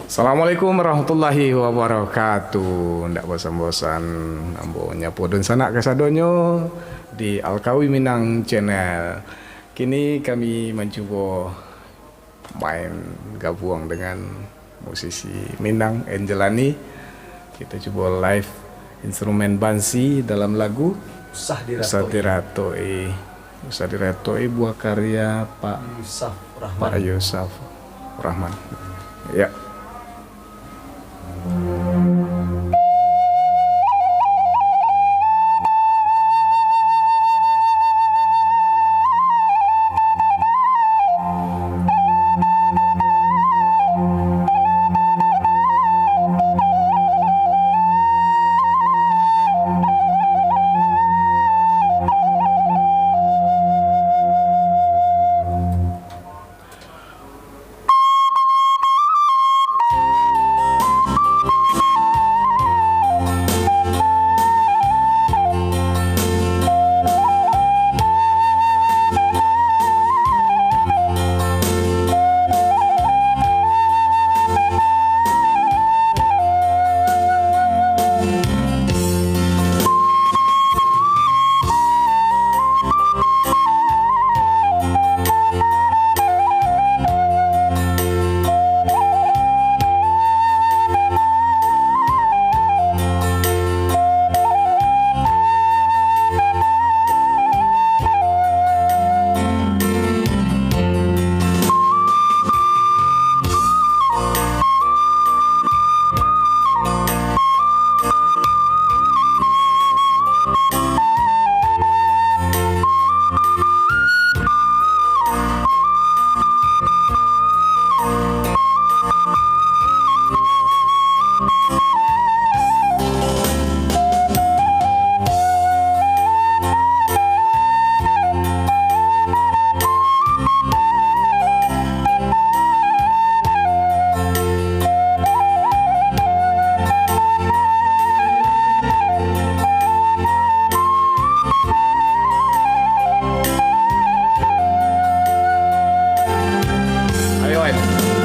Assalamualaikum warahmatullahi wabarakatuh. Ndak bosan-bosan ambo nyapu dan sanak kasadonyo di Alkawi Minang Channel. Kini kami mencoba main gabung dengan musisi Minang Angelani. Kita coba live instrumen bansi dalam lagu Usah Diratoi. Usah Diratoi buah karya Pak Yusuf Rahman. Ya.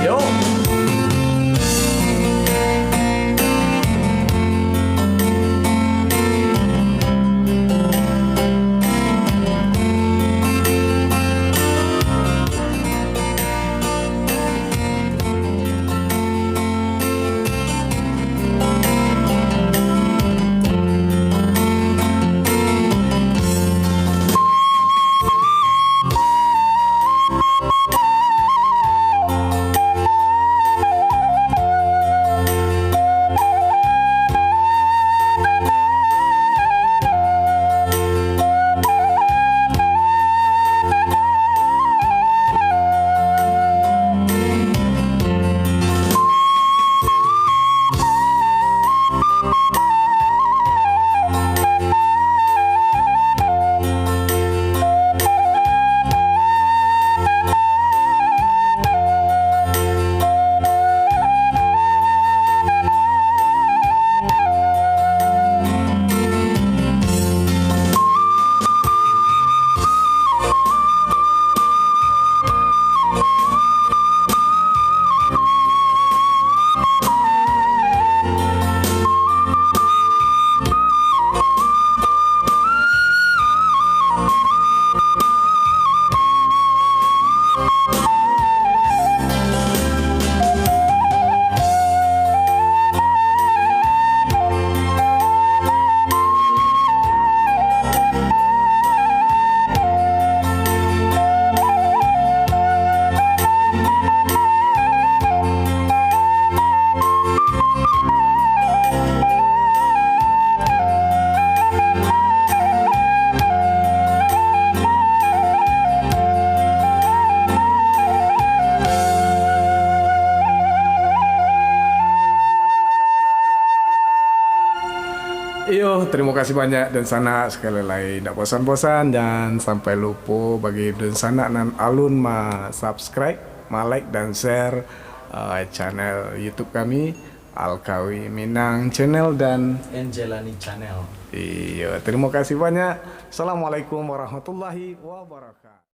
Yo. Iyo, terima kasih banyak dan sana sekali lagi tidak bosan-bosan dan sampai lupa bagi dan sana nan alun ma subscribe, ma like dan share channel YouTube kami Alkawi Minang Channel dan Angelani Channel. Iya, terima kasih banyak. Assalamualaikum warahmatullahi wabarakatuh.